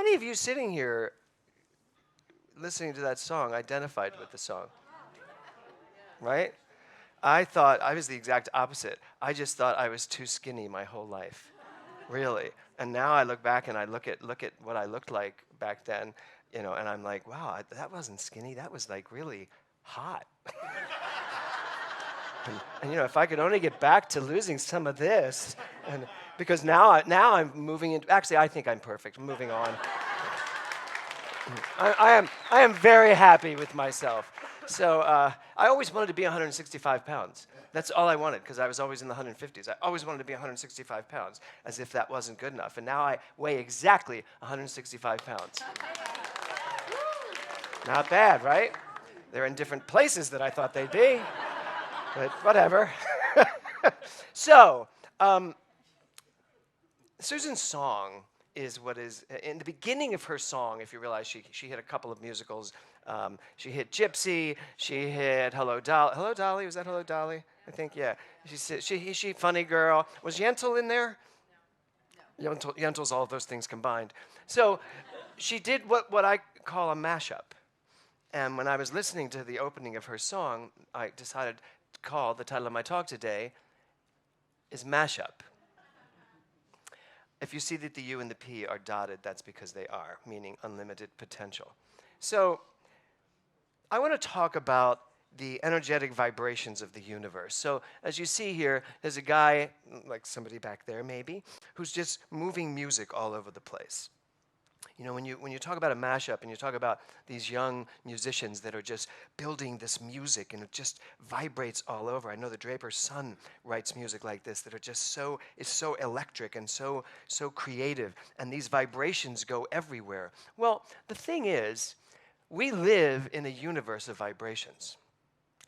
many of you sitting here listening to that song identified with the song? Right? I thought I was the exact opposite. I just thought I was too skinny my whole life, really. And now I look back and I look at what I looked like back then, and I'm like, wow, that wasn't skinny. That was like really hot. And if I could only get back to losing some of this, and because now I'm moving into. Actually, I think I'm perfect. I'm moving on. I am very happy with myself. So I always wanted to be 165 pounds. That's all I wanted, because I was always in the 150s. I always wanted to be 165 pounds, as if that wasn't good enough. And now I weigh exactly 165 pounds. Not bad, right? They're in different places than I thought they'd be, but whatever. So, Susan's song is what is, in the beginning of her song, if you realize she hit a couple of musicals. She hit Gypsy, she hit Hello Dolly. Hello Dolly, was that Hello Dolly? I think, yeah. She Funny Girl. Was Yentl in there? No. Yentl's all of those things combined. So she did what I call a mashup. And when I was listening to the opening of her song, I decided to call the title of my talk today is Mashup. If you see that the U and the P are dotted, that's because they are, meaning unlimited potential. So I want to talk about the energetic vibrations of the universe. So as you see here, there's a guy, like somebody back there maybe, who's just moving music all over the place. When you talk about a mashup and you talk about these young musicians that are just building this music and it just vibrates all over. I know the Draper's son writes music like this that are just so electric and so creative, and these vibrations go everywhere. Well, the thing is, we live in a universe of vibrations.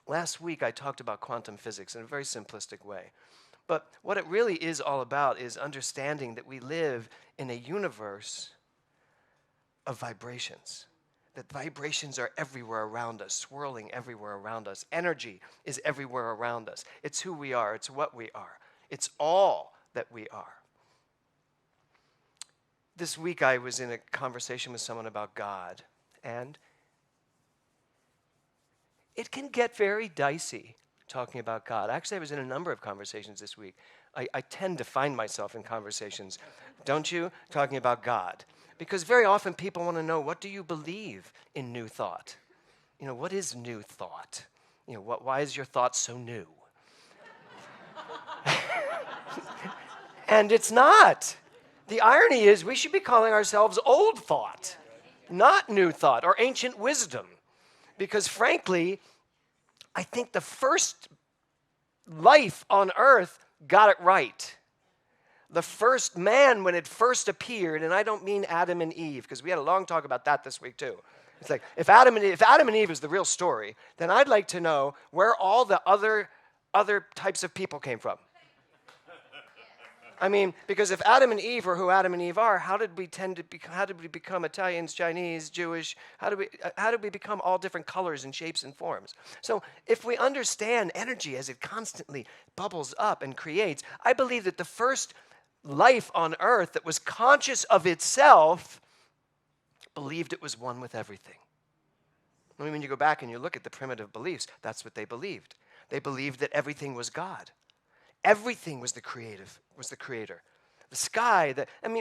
Last week I talked about quantum physics in a very simplistic way. But what it really is all about is understanding that we live in a universe of vibrations. That vibrations are everywhere around us, swirling everywhere around us. Energy is everywhere around us. It's who we are. It's what we are. It's all that we are. This week I was in a conversation with someone about God, and it can get very dicey talking about God. Actually, I was in a number of conversations this week. I tend to find myself in conversations, don't you, talking about God. Because very often people want to know, what do you believe in new thought? What is new thought? Why is your thought so new? And it's not. The irony is we should be calling ourselves old thought, not new thought or ancient wisdom. Because frankly, I think the first life on earth got it right. The first man, when it first appeared, and I don't mean Adam and Eve, because we had a long talk about that this week too. It's like, if Adam and Eve is the real story, then I'd like to know where all the other types of people came from. I mean, because if Adam and Eve are who Adam and Eve are, how did we become Italians, Chinese, Jewish? How did we become all different colors and shapes and forms? So if we understand energy as it constantly bubbles up and creates, I believe that the first life on earth that was conscious of itself believed it was one with everything. I mean, when you go back and you look at the primitive beliefs, that's what they believed. They believed that everything was God. Everything was the creator. The sky,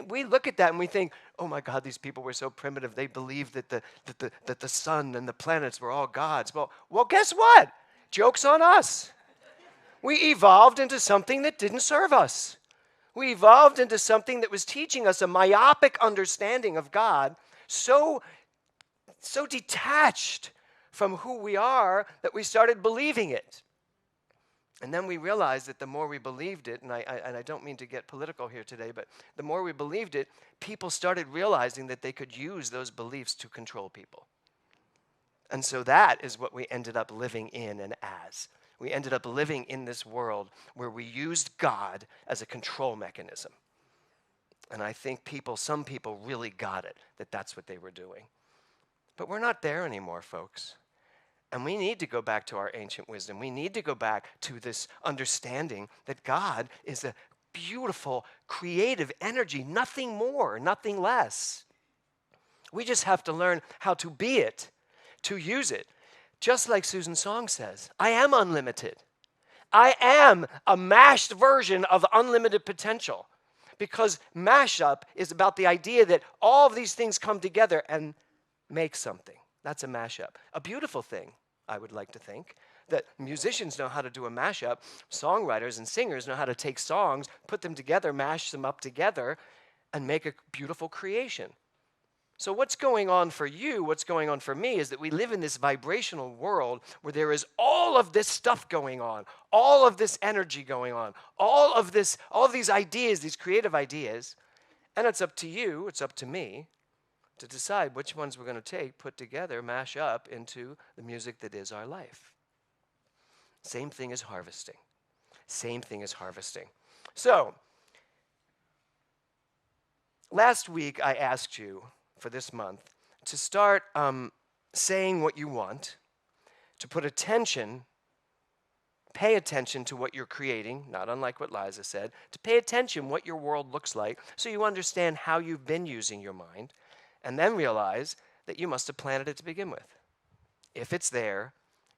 we look at that and we think, oh my God, these people were so primitive. They believed that the sun and the planets were all gods. Well, guess what? Joke's on us. We evolved into something that didn't serve us. We evolved into something that was teaching us a myopic understanding of God, so detached from who we are that we started believing it. And then we realized that the more we believed it, and I don't mean to get political here today, but the more we believed it, people started realizing that they could use those beliefs to control people. And so that is what we ended up living in and as. We ended up living in this world where we used God as a control mechanism. And I think some people really got it, that that's what they were doing. But we're not there anymore, folks. And we need to go back to our ancient wisdom. We need to go back to this understanding that God is a beautiful, creative energy, nothing more, nothing less. We just have to learn how to be it, to use it. Just like Susan's song says, I am unlimited. I am a mashed version of unlimited potential. Because mashup is about the idea that all of these things come together and make something. That's a mashup. A beautiful thing, I would like to think, that musicians know how to do a mashup. Songwriters and singers know how to take songs, put them together, mash them up together, and make a beautiful creation. So what's going on for you, what's going on for me, is that we live in this vibrational world where there is all of this stuff going on, all of this energy going on, all of these ideas, these creative ideas, and it's up to you, it's up to me, to decide which ones we're going to take, put together, mash up into the music that is our life. Same thing as harvesting. Same thing as harvesting. So, last week I asked you, for this month, to start saying what you want, to put attention, pay attention to what you're creating, not unlike what Liza said, to pay attention what your world looks like so you understand how you've been using your mind, and then realize that you must have planted it to begin with. If it's there,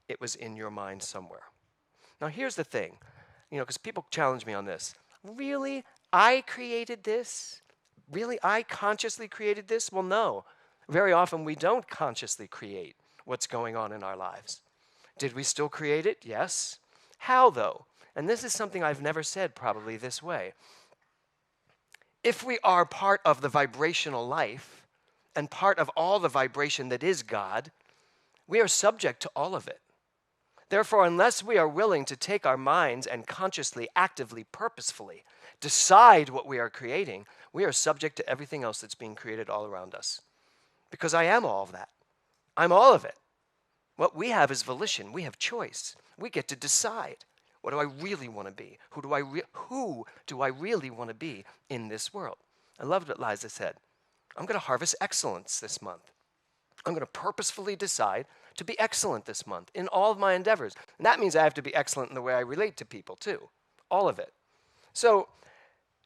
it was in your mind somewhere. Now here's the thing, because people challenge me on this. Really? I created this? Really, I consciously created this? Well, no. Very often we don't consciously create what's going on in our lives. Did we still create it? Yes. How, though? And this is something I've never said probably this way. If we are part of the vibrational life and part of all the vibration that is God, we are subject to all of it. Therefore, unless we are willing to take our minds and consciously, actively, purposefully decide what we are creating, we are subject to everything else that's being created all around us. Because I am all of that. I'm all of it. What we have is volition. We have choice. We get to decide. What do I really want to be? Who do I really want to be in this world? I loved what Liza said. I'm going to harvest excellence this month. I'm going to purposefully decide to be excellent this month in all of my endeavors. And that means I have to be excellent in the way I relate to people too. All of it. So,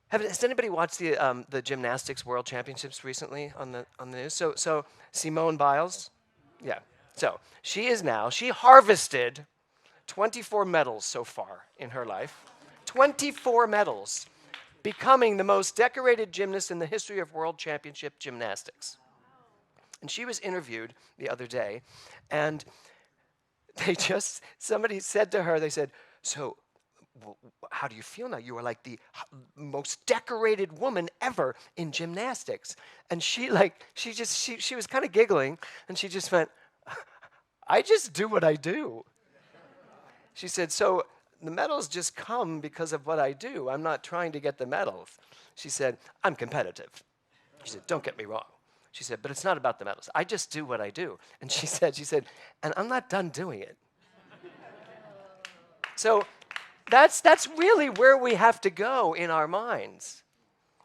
has anybody watched the gymnastics world championships recently on the news? So Simone Biles, yeah. So she harvested 24 medals so far in her life. 24 medals, becoming the most decorated gymnast in the history of world championship gymnastics. And she was interviewed the other day, and somebody said to her, they said, so, how do you feel now? You are like the most decorated woman ever in gymnastics. And she was kind of giggling, and she just went, I just do what I do. She said, so the medals just come because of what I do. I'm not trying to get the medals. She said, I'm competitive. She said, don't get me wrong. She said, but it's not about the medals. I just do what I do. And she said, and I'm not done doing it. So that's really where we have to go in our minds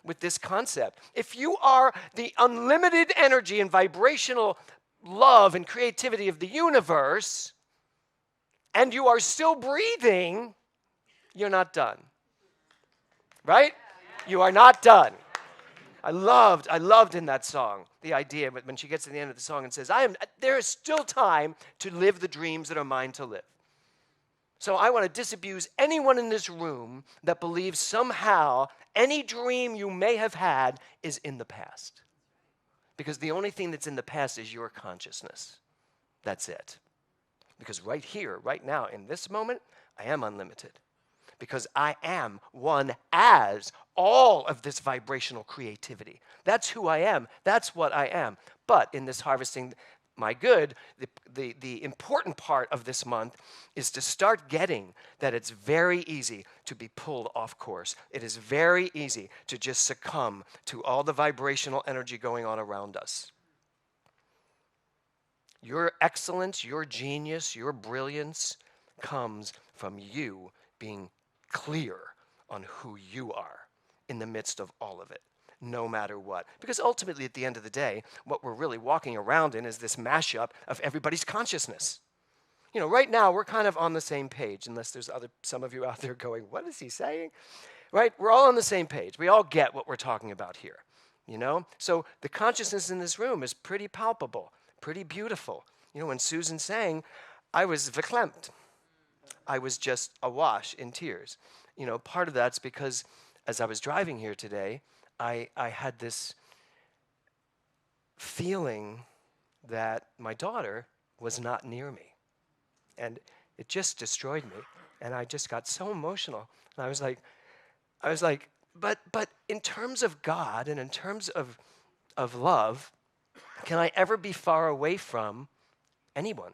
with this concept. If you are the unlimited energy and vibrational love and creativity of the universe, and you are still breathing, you're not done. Right? You are not done. I loved in that song the idea when she gets to the end of the song and says, there is still time to live the dreams that are mine to live. So I want to disabuse anyone in this room that believes somehow any dream you may have had is in the past. Because the only thing that's in the past is your consciousness. That's it. Because right here, right now, in this moment, I am unlimited. Because I am one as all of this vibrational creativity. That's who I am. That's what I am. But in this harvesting my good, the important part of this month is to start getting that it's very easy to be pulled off course. It is very easy to just succumb to all the vibrational energy going on around us. Your excellence, your genius, your brilliance comes from you being clear on who you are in the midst of all of it, no matter what. Because ultimately, at the end of the day, what we're really walking around in is this mashup of everybody's consciousness. You know, right now, we're kind of on the same page, unless there's some of you out there going, what is he saying? Right? We're all on the same page. We all get what we're talking about here. you know? So the consciousness in this room is pretty palpable, pretty beautiful. You know, when Susan sang, I was verklempt. I was just awash in tears. You know, part of that's because as I was driving here today, I had this feeling that my daughter was not near me. And it just destroyed me. And I just got so emotional. And I was like, but in terms of God and in terms of love, can I ever be far away from anyone?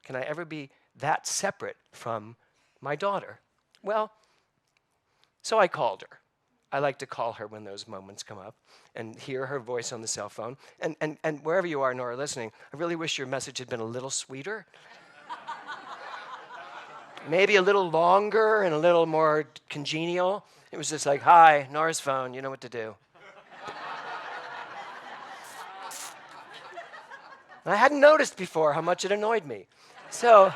Can I ever be that separate from my daughter? Well, so I called her. I like to call her when those moments come up and hear her voice on the cell phone. And wherever you are, Nora, listening, I really wish your message had been a little sweeter. Maybe a little longer and a little more congenial. It was just like, hi, Nora's phone, you know what to do. I hadn't noticed before how much it annoyed me. So,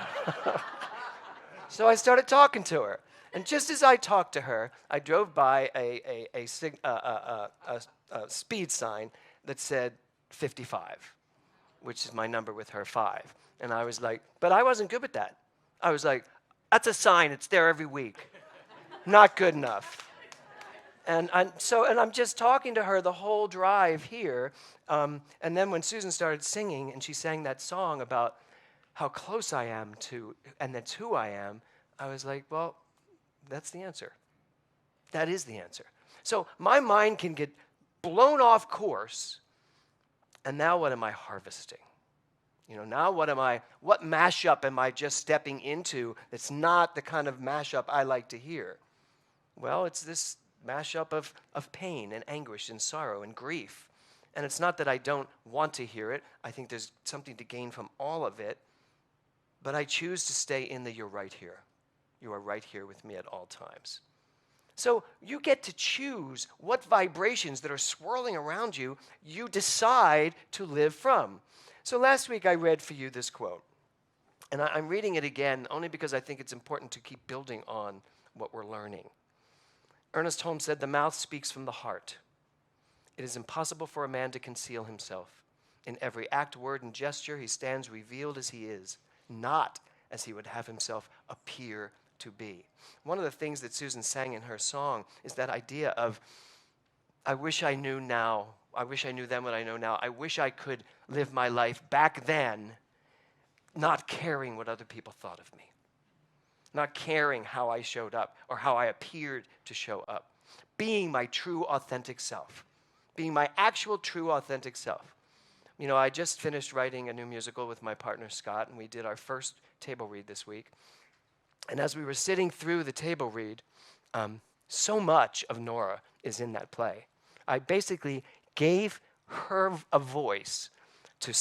so I started talking to her. And just as I talked to her, I drove by a speed sign that said 55, which is my number with her 5. And I was like, but I wasn't good with that. I was like, that's a sign, it's there every week. Not good enough. And I'm just talking to her the whole drive here. And then when Susan started singing, and she sang that song about how close I am to, and that's who I am, I was like, well, that's the answer. That is the answer. So my mind can get blown off course, and now what am I harvesting? You know, now what mashup am I just stepping into that's not the kind of mashup I like to hear? Well, it's this mashup of pain and anguish and sorrow and grief. And it's not that I don't want to hear it. I think there's something to gain from all of it. But I choose to stay in the you're right here. You are right here with me at all times. So you get to choose what vibrations that are swirling around you decide to live from. So last week I read for you this quote. And I'm reading it again only because I think it's important to keep building on what we're learning. Ernest Holmes said, "The mouth speaks from the heart. It is impossible for a man to conceal himself. In every act, word, and gesture, he stands revealed as he is, not as he would have himself appear to be." One of the things that Susan sang in her song is that idea of, I wish I knew now. I wish I knew then what I know now. I wish I could live my life back then, not caring what other people thought of me, not caring how I showed up or how I appeared to show up, being my true, authentic self, being my actual, true, authentic self. You know, I just finished writing a new musical with my partner, Scott, and we did our first table read this week. And as we were sitting through the table read, so much of Nora is in that play. I basically gave her a voice to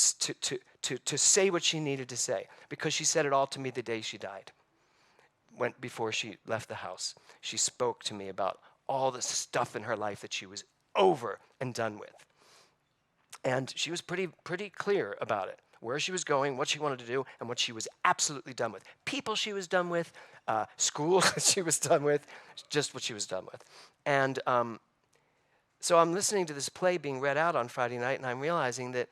say what she needed to say, because she said it all to me the day she died. Before she left the house, she spoke to me about all the stuff in her life that she was over and done with. And she was pretty clear about it, where she was going, what she wanted to do, and what she was absolutely done with. People she was done with, school she was done with, just what she was done with. And so I'm listening to this play being read out on Friday night, and I'm realizing that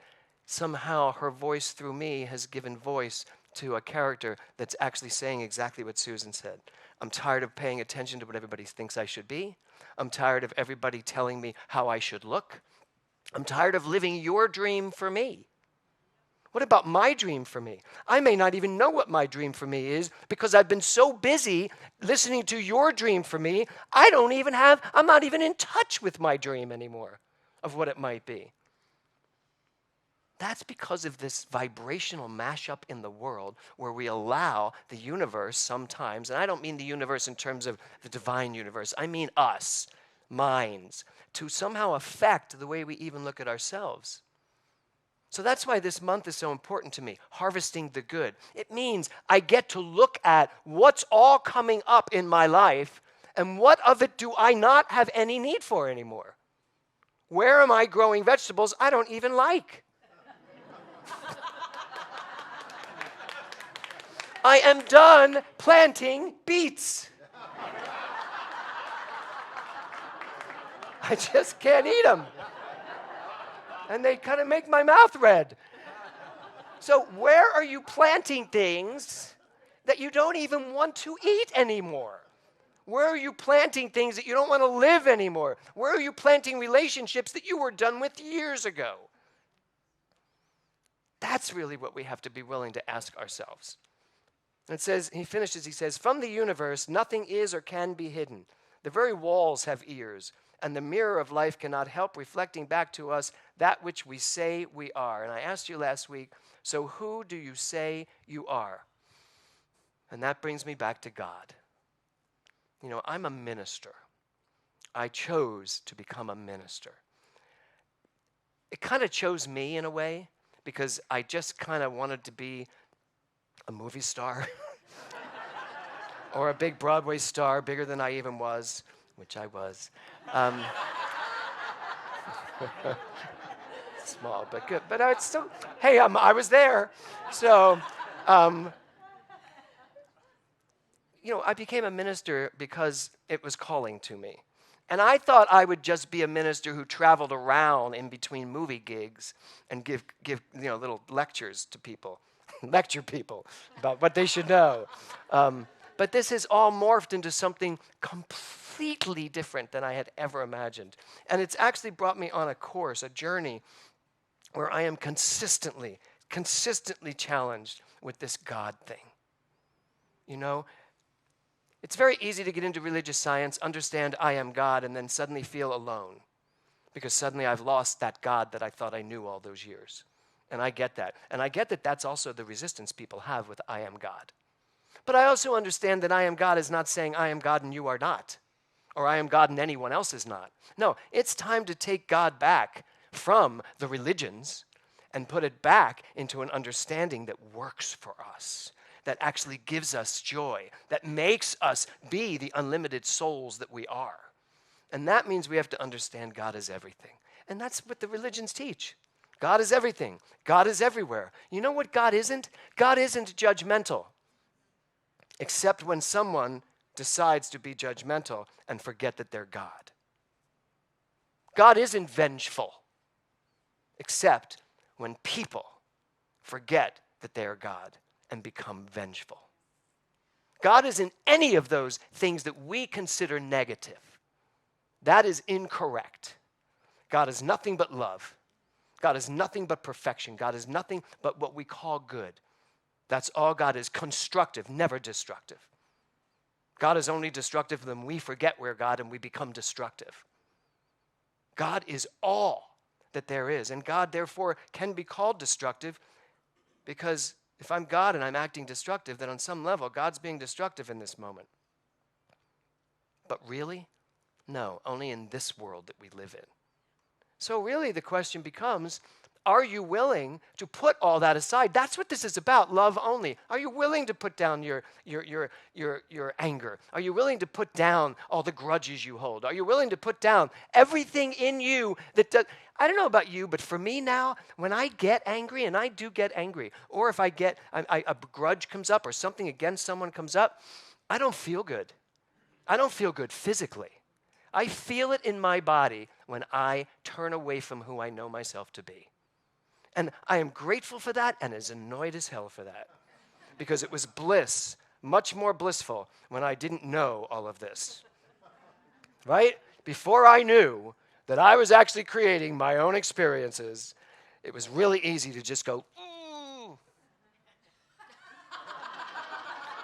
somehow her voice through me has given voice to a character that's actually saying exactly what Susan said. I'm tired of paying attention to what everybody thinks I should be. I'm tired of everybody telling me how I should look. I'm tired of living your dream for me. What about my dream for me? I may not even know what my dream for me is because I've been so busy listening to your dream for me, I'm not even in touch with my dream anymore of what it might be. That's because of this vibrational mashup in the world where we allow the universe sometimes, and I don't mean the universe in terms of the divine universe, I mean us, minds, to somehow affect the way we even look at ourselves. So that's why this month is so important to me, harvesting the good. It means I get to look at what's all coming up in my life and what of it do I not have any need for anymore. Where am I growing vegetables I don't even like? I am done planting beets. I just can't eat them. And they kind of make my mouth red. So where are you planting things that you don't even want to eat anymore? Where are you planting things that you don't want to live anymore? Where are you planting relationships that you were done with years ago? That's really what we have to be willing to ask ourselves. It says, he finishes, he says, from the universe, nothing is or can be hidden. The very walls have ears, and the mirror of life cannot help reflecting back to us that which we say we are. And I asked you last week, so who do you say you are? And that brings me back to God. You know, I'm a minister. I chose to become a minister. It kind of chose me in a way, because I just kind of wanted to be a movie star or a big Broadway star, bigger than I even was, which I was. Small, but good. But it's still, hey, I was there. So, you know, I became a minister because it was calling to me. And I thought I would just be a minister who traveled around in between movie gigs and give little lectures to people, lecture people about what they should know. But this has all morphed into something completely different than I had ever imagined. And it's actually brought me on a course, a journey, where I am consistently challenged with this God thing. You know, it's very easy to get into religious science, understand I am God, and then suddenly feel alone. Because suddenly I've lost that God that I thought I knew all those years. And I get that. And I get that that's also the resistance people have with I am God. But I also understand that I am God is not saying I am God and you are not. Or I am God and anyone else is not. No, it's time to take God back from the religions and put it back into an understanding that works for us, that actually gives us joy, that makes us be the unlimited souls that we are. And that means we have to understand God is everything. And that's what the religions teach. God is everything. God is everywhere. You know what God isn't? God isn't judgmental, except when someone decides to be judgmental and forget that they're God. God isn't vengeful, except when people forget that they are God and become vengeful. God isn't any of those things that we consider negative. That is incorrect. God is nothing but love. God is nothing but perfection. God is nothing but what we call good. That's all God is. Constructive, never destructive. God is only destructive when we forget we're God and we become destructive. God is all that there is. And God, therefore, can be called destructive because if I'm God and I'm acting destructive, then on some level, God's being destructive in this moment. But really? No, only in this world that we live in. So really the question becomes, are you willing to put all that aside? That's what this is about, love only. Are you willing to put down your anger? Are you willing to put down all the grudges you hold? Are you willing to put down everything in you that does? I don't know about you, but for me now, when I get angry, and I do get angry, or if I get a grudge comes up or something against someone comes up, I don't feel good. I don't feel good physically. I feel it in my body when I turn away from who I know myself to be. And I am grateful for that and as annoyed as hell for that. Because it was bliss, much more blissful when I didn't know all of this. Right? Before I knew that I was actually creating my own experiences, it was really easy to just go, ooh.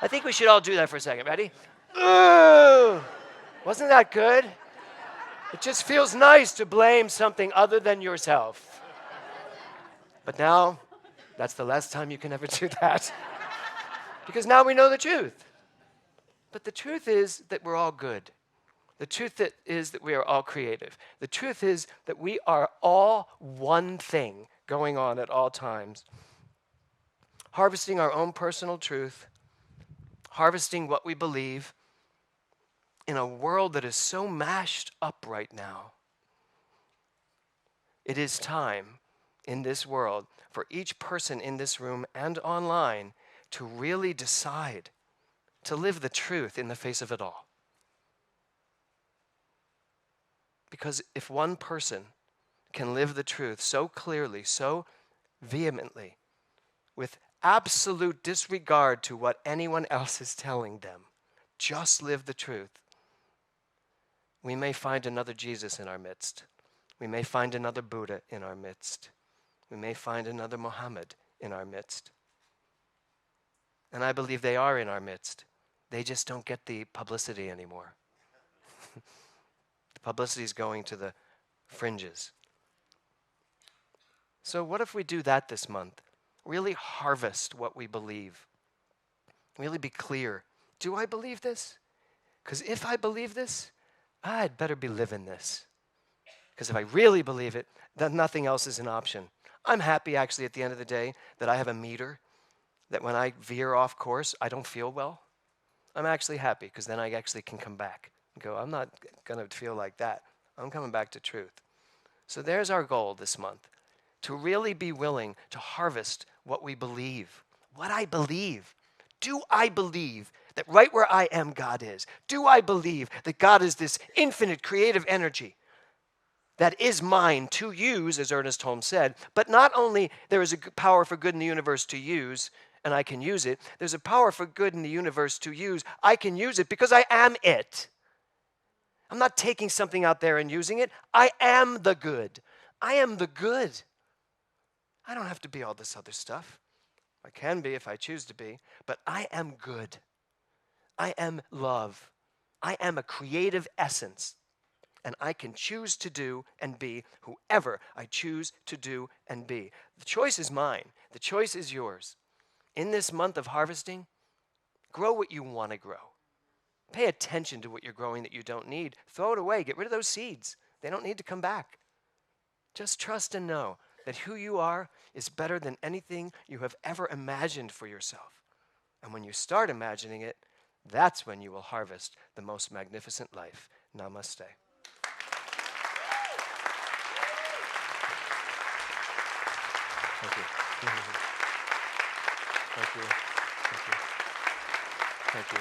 I think we should all do that for a second. Ready? Ooh. Wasn't that good? It just feels nice to blame something other than yourself. But now, that's the last time you can ever do that. Because now we know the truth. But the truth is that we're all good. The truth is that we are all creative. The truth is that we are all one thing going on at all times. Harvesting our own personal truth, harvesting what we believe in a world that is so mashed up right now. It is time in this world for each person in this room and online to really decide to live the truth in the face of it all. Because if one person can live the truth so clearly, so vehemently, with absolute disregard to what anyone else is telling them, just live the truth, we may find another Jesus in our midst. We may find another Buddha in our midst. We may find another Muhammad in our midst. And I believe they are in our midst. They just don't get the publicity anymore. The publicity is going to the fringes. So what if we do that this month? Really harvest what we believe. Really be clear. Do I believe this? Because if I believe this, I'd better be living this. Because if I really believe it, then nothing else is an option. I'm happy actually at the end of the day that I have a meter, that when I veer off course, I don't feel well. I'm actually happy because then I actually can come back and go, I'm not going to feel like that. I'm coming back to truth. So there's our goal this month, to really be willing to harvest what we believe. What I believe. Do I believe that right where I am, God is? Do I believe that God is this infinite creative energy that is mine to use, as Ernest Holmes said, but not only there is a power for good in the universe to use, and I can use it, there's a power for good in the universe to use. I can use it because I am it. I'm not taking something out there and using it. I am the good. I am the good. I don't have to be all this other stuff. I can be if I choose to be, but I am good. I am love. I am a creative essence. And I can choose to do and be whoever I choose to do and be. The choice is mine. The choice is yours. In this month of harvesting, grow what you want to grow. Pay attention to what you're growing that you don't need. Throw it away. Get rid of those seeds. They don't need to come back. Just trust and know that who you are is better than anything you have ever imagined for yourself. And when you start imagining it, that's when you will harvest the most magnificent life. Namaste. Thank you. Thank you. Thank you. Thank you.